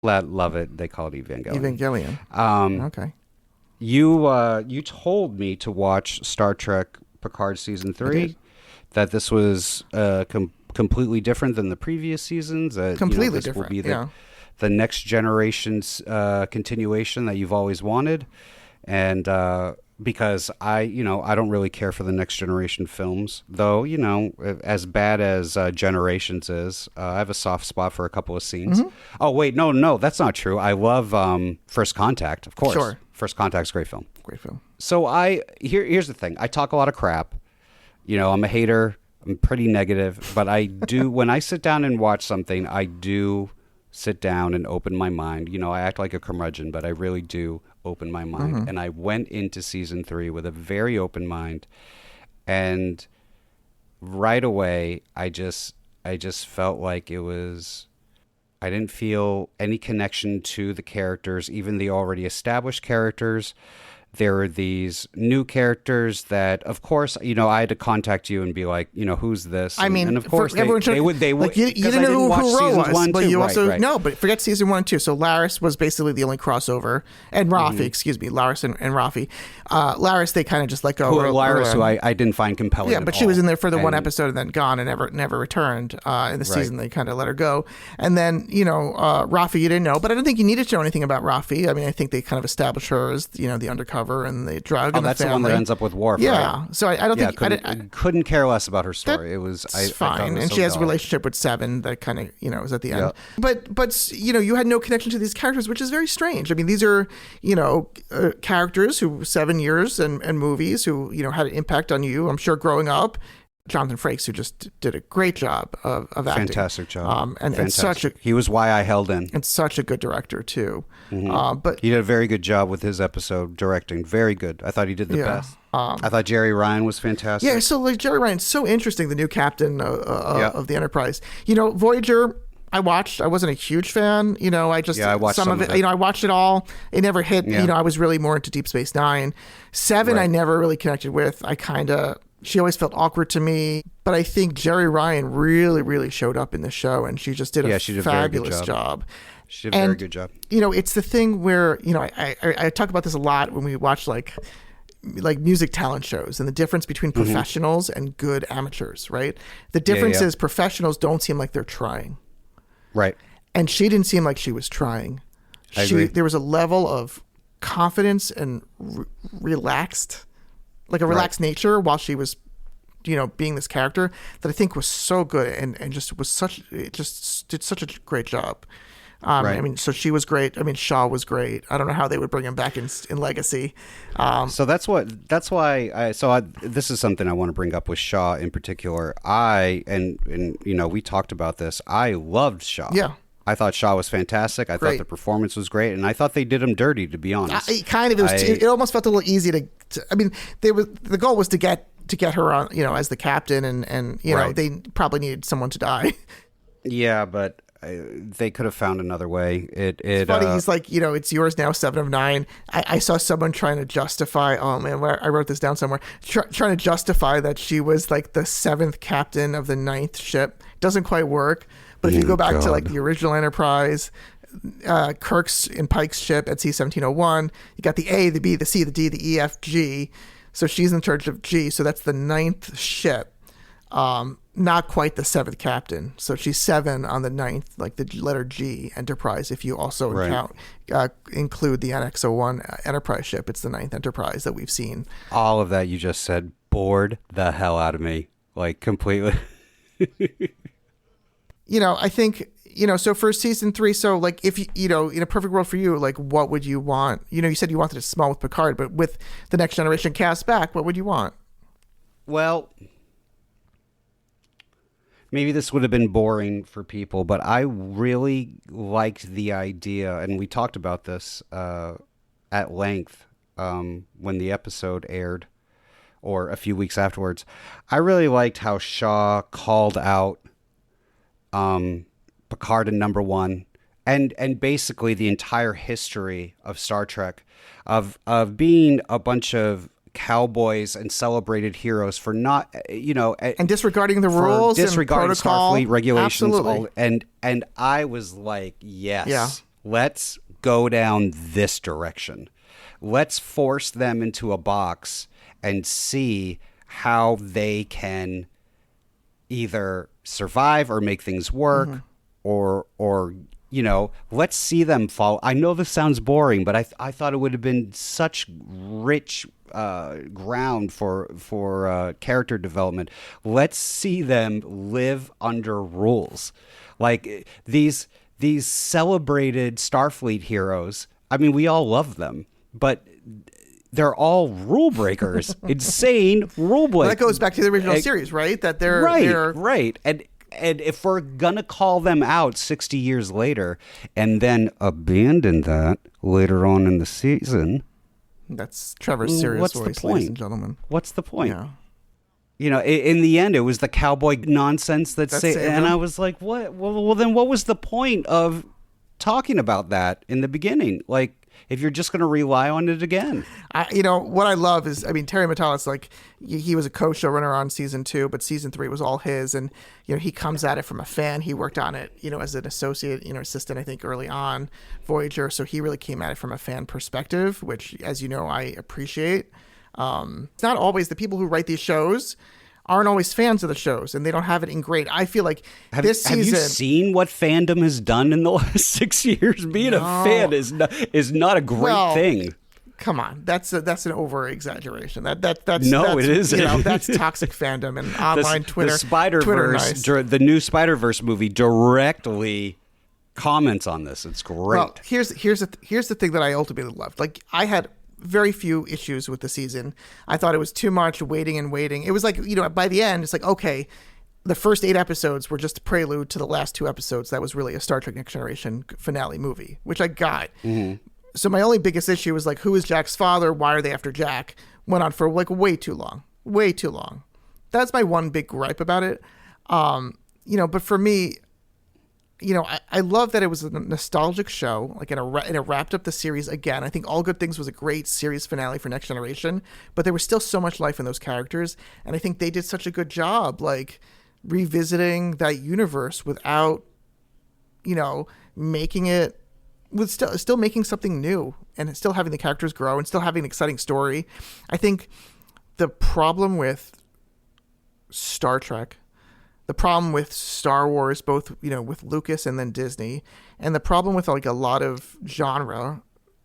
Love it. They call it Evangelion. Evangelion. Okay. You told me to watch Star Trek Picard season 3. That this was completely different than the previous seasons. Completely this different. Will be the next generation's continuation that you've always wanted, and because I don't really care for the next generation films, though. As bad as Generations is, I have a soft spot for a couple of scenes. Oh wait, no, that's not true. I love First Contact, of course. Sure. First Contact's a great film. Great film. So here's the thing. I talk a lot of crap. I'm a hater. I'm pretty negative, but I do when I sit down and watch something, I do sit down and open my mind. I act like a curmudgeon, but I really do open my mind. And I went into season 3 with a very open mind, and right away I just felt like it was. I didn't feel any connection to the characters, even the already established characters. There were these new characters that, of course, I had to contact you and be like, who's this? And of course, they would. Like you didn't know who Ro was, one, but two. you also right. no. But forget season 1 and 2. So Laris was basically the only crossover, and Rafi, excuse me, Laris and Rafi. Laris, they kind of just let go. Laris, who I didn't find compelling. Yeah, but she was in there for the one episode and then gone and never returned. In the season, they kind of let her go. And then Rafi, you didn't know, but I don't think you needed to know anything about Rafi. I mean, I think they kind of established her as the undercover and the drug and the that's family. The one that ends up with Worf. Yeah, right? So I don't think I couldn't care less about her story. It was fine, and she has a relationship with Seven that kind of is at the end. Yep. But you had no connection to these characters, which is very strange. I mean, these are characters who 7 years and movies who had an impact on you. I'm sure growing up. Jonathan Frakes, who just did a great job of acting. Fantastic job. And he was why I held in. And such a good director too. But he did a very good job with his episode directing. Very good. I thought he did the best. I thought Jerry Ryan was fantastic. Yeah, so like Jerry Ryan's so interesting, the new captain of the Enterprise. Voyager, I watched. I wasn't a huge fan. I watched some of it. I watched it all. It never hit. Yeah. I was really more into Deep Space Nine. Seven, I never really connected with. She always felt awkward to me, but I think Jerry Ryan really, really showed up in the show, and she just did a fabulous job. She did a very good job. It's the thing where I talk about this a lot when we watch like music talent shows and the difference between professionals and good amateurs, right? The difference is professionals don't seem like they're trying. Right. And she didn't seem like she was trying. I agree. There was a level of confidence and relaxed nature while she was, being this character that I think was so good and just did such a great job. Right. I mean, so she was great. I mean, Shaw was great. I don't know how they would bring him back in Legacy. So this is something I want to bring up with Shaw in particular. We talked about this. I loved Shaw. Yeah. I thought Shaw was fantastic. I thought the performance was great, and I thought they did him dirty, to be honest. It almost felt a little easy to I mean, the goal was to get her on, as the captain, and they probably needed someone to die. Yeah, but they could have found another way. It's funny. He's like, it's yours now, 7 of 9. I saw someone trying to justify. Oh man, I wrote this down somewhere. Trying to justify that she was like the 7th captain of the 9th ship. Doesn't quite work. But if you go back to like the original Enterprise, Kirk's in Pike's ship at C-1701, you got the A, the B, the C, the D, the E, F, G. So she's in charge of G. So that's the 9th ship. Not quite the 7th captain. So she's 7 on the 9th, like the letter G, Enterprise. If you also include the NX-01 Enterprise ship, it's the 9th Enterprise that we've seen. All of that you just said bored the hell out of me, like completely. I think, so for season 3, so like if in a perfect world for you, like what would you want? You said you wanted it small with Picard, but with the Next Generation cast back, what would you want? Well, maybe this would have been boring for people, but I really liked the idea, and we talked about this at length when the episode aired, or a few weeks afterwards. I really liked how Shaw called out Picard in number 1, and basically the entire history of Star Trek, of being a bunch of cowboys and celebrated heroes for not, and disregarding the rules, disregarding and protocol, Starfleet regulations. absolutely. And I was like, yes, let's go down this direction. Let's force them into a box and see how they can either survive or make things work, or let's see them fall. I know this sounds boring, but I thought it would have been such rich ground for character development. Let's see them live under rules, like these celebrated Starfleet heroes. I mean, we all love them, but they're all rule breakers, insane rule breakers. Well, that goes back to the original series, right? That they're right. And if we're gonna call them out 60 years later and then abandon that later on in the season, that's Trevor's serious voice, ladies and gentlemen. What's the point? Yeah. In the end, it was the cowboy nonsense and I was like, what? Well, then what was the point of talking about that in the beginning? Like, if you're just going to rely on it again. What I love is, Terry Matalas, like, he was a co-showrunner on season 2, but season 3 was all his. And, he comes at it from a fan. He worked on it, as an associate, assistant, I think, early on Voyager. So he really came at it from a fan perspective, which, as you know, I appreciate. It's not always the people who write these shows aren't always fans of the shows, and they don't have it in grade. I feel like this season... Have you seen what fandom has done in the last 6 years? Being a fan is not a great thing. Come on, that's an over exaggeration. That's it isn't. That's toxic fandom and online Twitter. The Spider-Verse, the new Spider-Verse movie directly comments on this. It's great. Well, here's the thing that I ultimately loved. Like, I had very few issues with the season. I thought it was too much waiting. It was like, by the end, it's like, okay, the first 8 episodes were just a prelude to the last 2 episodes. That was really a Star Trek Next Generation finale movie, which I got. Mm-hmm. So my only biggest issue was like, who is Jack's father? Why are they after Jack? Went on for like way too long. That's my one big gripe about it. But for me, I love that it was a nostalgic show, like, and it wrapped up the series again. I think All Good Things was a great series finale for Next Generation, but there was still so much life in those characters, and I think they did such a good job, like, revisiting that universe without, making it, with still making something new, and still having the characters grow, and still having an exciting story. I think the problem with Star Trek, the problem with Star Wars, both, with Lucas and then Disney, and the problem with like a lot of genre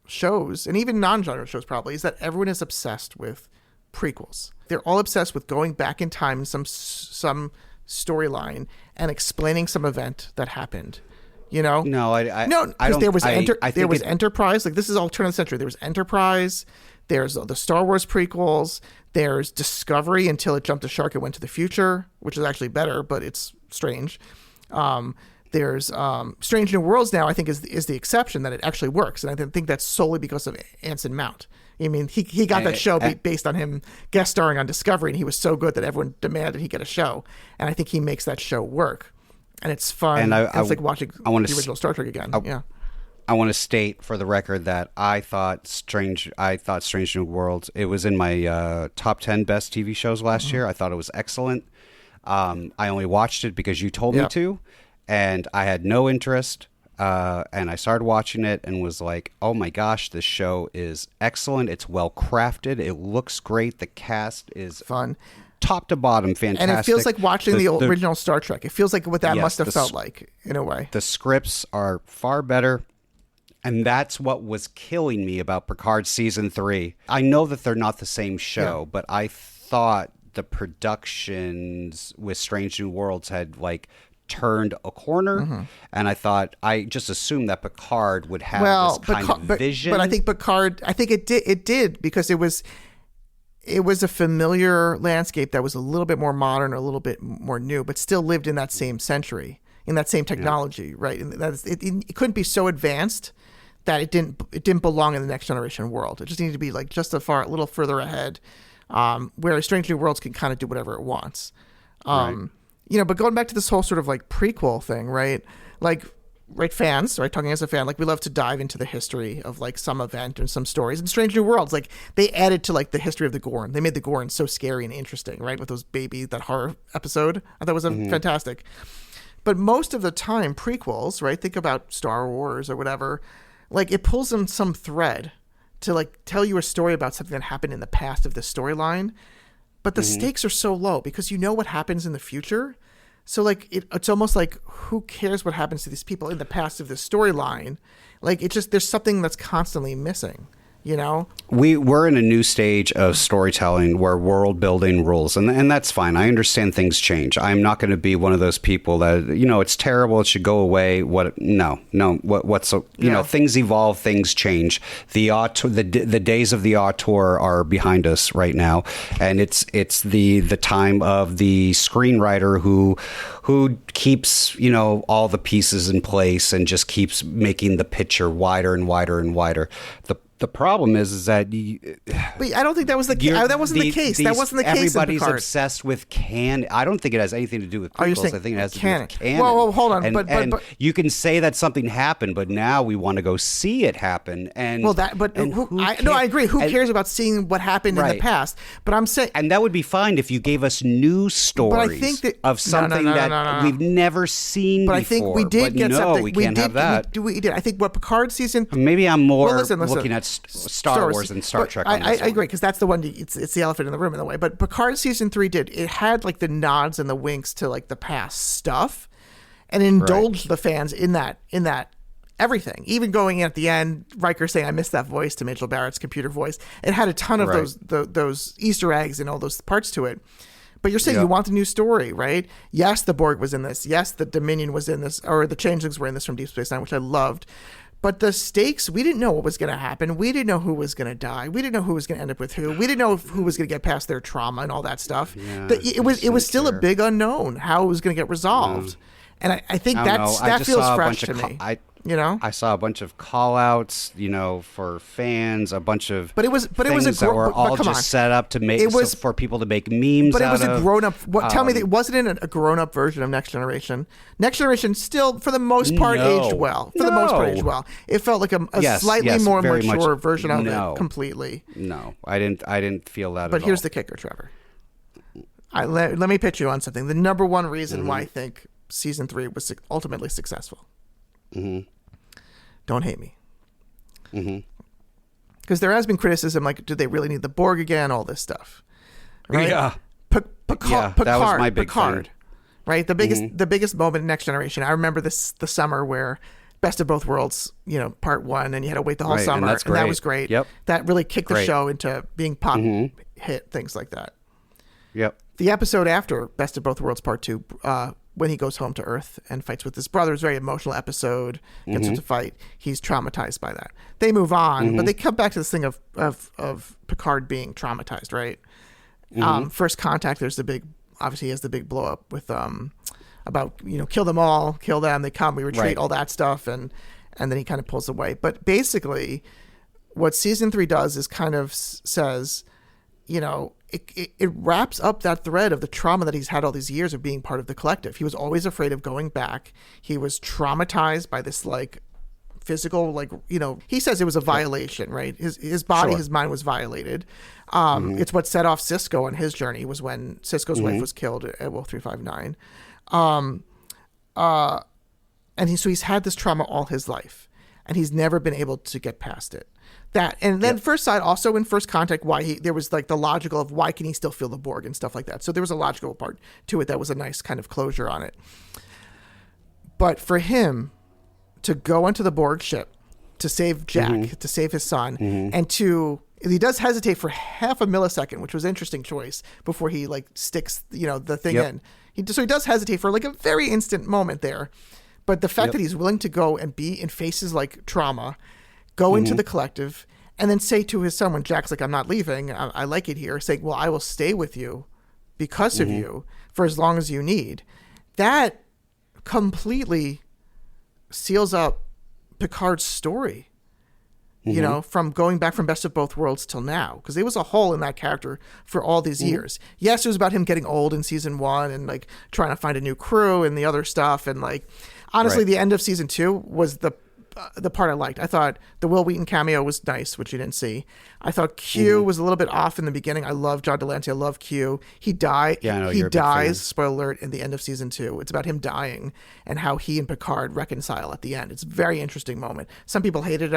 shows, and even non-genre shows probably, is that everyone is obsessed with prequels. They're all obsessed with going back in time in some storyline and explaining some event that happened. No, because there was Enterprise. Like, this is all turn of the century. There was Enterprise. There's the Star Wars prequels. There's Discovery until it jumped the shark and went to the future, which is actually better, but it's strange. There's Strange New Worlds now, I think, is the exception, that it actually works. And I think that's solely because of Anson Mount. I mean, he got that show based on him guest starring on Discovery, and he was so good that everyone demanded he get a show. And I think he makes that show work. And it's fun. And it's like watching the original Star Trek again. I want to state for the record that I thought Strange New Worlds, it was in my top 10 best TV shows last year. I thought it was excellent. I only watched it because you told me to, and I had no interest. And I started watching it and was like, oh my gosh, this show is excellent. It's well crafted. It looks great. The cast is fun. Top to bottom, fantastic. And it feels like watching the original Star Trek. It feels like what that must have felt like, in a way. The scripts are far better. And that's what was killing me about Picard season 3. I know that they're not the same show, but I thought the productions with Strange New Worlds had like turned a corner, and I just assumed that Picard would have this kind of vision. But I think Picard, it did because it was a familiar landscape that was a little bit more modern, a little bit more new, but still lived in that same century, in that same technology, right? And it couldn't be so advanced that it didn't belong in the Next Generation world. It just needed to be like just a little further ahead, where Strange New Worlds can kind of do whatever it wants. Right. But going back to this whole sort of like prequel thing, right? Like, right, fans, right? Talking as a fan, like, we love to dive into the history of like some event and some stories. And Strange New Worlds, like, they added to like the history of the Gorn. They made the Gorn so scary and interesting, right? With that horror episode, I thought was fantastic. But most of the time, prequels, right? Think about Star Wars or whatever. Like, it pulls in some thread to, like, tell you a story about something that happened in the past of the storyline. But the stakes are so low because you know what happens in the future. So, like, it's almost like, who cares what happens to these people in the past of the storyline? Like, it just, there's something that's constantly missing. You know, we're in a new stage of storytelling where world building rules, and that's fine. I understand things change. I'm not going to be one of those people that, you know, it's terrible, it should go away. Things evolve, things change. The days of the auteur are behind us right now, and it's the time of the screenwriter who keeps, you know, all the pieces in place and just keeps making the picture wider and wider and wider. The problem is that but I don't think that was the case. That wasn't the case. That wasn't the case. Everybody's obsessed with canon. I don't think it has anything to do with prequels. I think it has to do with canon. Well, hold on. And you can say that something happened, but now we want to go see it happen. And I agree. Who cares about seeing what happened in the past? But I'm saying, and that would be fine if you gave us new stories of something that we've never seen before. But I think we did get something. We can't have that. We did. I think what Picard season. Maybe I'm more looking at Star Wars and Star Trek. I agree, because that's the one. It's the elephant in the room in a way. But Picard season 3 it had like the nods and the winks to like the past stuff, and indulged the fans in that everything. Even going in at the end, Riker saying, "I missed that voice" to Majel Barrett's computer voice. It had a ton of those Easter eggs and all those parts to it. But you're saying you want the new story, right? Yes, the Borg was in this. Yes, the Dominion was in this, or the Changelings were in this from Deep Space Nine, which I loved. But the stakes, we didn't know what was going to happen. We didn't know who was going to die. We didn't know who was going to end up with who. We didn't know who was going to get past their trauma and all that stuff. Yeah, it was still a big unknown how it was going to get resolved. And I think that feels fresh to me. You know, I saw a bunch of call-outs, you know, for fans, a bunch of things that were all just set up to make for people to make memes. But it was a grown-up. Tell me that it wasn't in a grown-up version of Next Generation. Next Generation still, for the most part, aged well. It felt like a slightly more mature version of it completely. No, I didn't feel that. But here's the kicker, Trevor. Let me pitch you on something. The number one reason why I think season 3 was ultimately successful. Don't hate me. Because there has been criticism, like, do they really need the Borg again? All this stuff, right? Yeah. Picard, that was my big thing. Right? The biggest moment in Next Generation. I remember the summer where Best of Both Worlds, you know, part 1, and you had to wait the whole summer, and that was great. Yep. That really kicked the show into being pop hit, things like that. Yep. The episode after Best of Both Worlds part 2, when he goes home to Earth and fights with his brother, is a very emotional episode. Gets into a fight. He's traumatized by that. They move on, but they come back to this thing of Picard being traumatized, right? First Contact, obviously he has the big blow up with about, you know, kill them all, kill them, they come, we retreat, all that stuff, and then he kind of pulls away. But basically, what season 3 does is kind of says, you know, it wraps up that thread of the trauma that he's had all these years of being part of the collective. He was always afraid of going back. He was traumatized by this, like, physical, like, you know, he says it was a violation, right? His body, his mind was violated. It's what set off Cisco on his journey, was when Cisco's wife was killed at Wolf 359. And so he's had this trauma all his life, and he's never been able to get past it. That, and then First Side, also in First Contact, there was like the logical of why can he still feel the Borg and stuff like that. So there was a logical part to it that was a nice kind of closure on it. But for him to go onto the Borg ship to save Jack, to save his son, and he does hesitate for half a millisecond, which was an interesting choice, before he like sticks, you know, the thing in. So he does hesitate for like a very instant moment there. But the fact that he's willing to go and be in faces like trauma, go into the collective, and then say to his son, when Jack's like, I'm not leaving, I like it here, saying, well, I will stay with you because of you for as long as you need. That completely seals up Picard's story, you know, from going back from Best of Both Worlds till now, because there was a hole in that character for all these years. Yes, it was about him getting old in season 1 and like trying to find a new crew and the other stuff. And like, honestly, the end of season 2 was the part I liked. I thought the Will Wheaton cameo was nice, which you didn't see. I thought Q was a little bit off in the beginning. I love John Delancey. I love Q. He died. Yeah, I know, he you're a big fan. dies. Spoiler alert! In the end of season 2, it's about him dying and how he and Picard reconcile at the end. It's a very interesting moment. Some people hated it.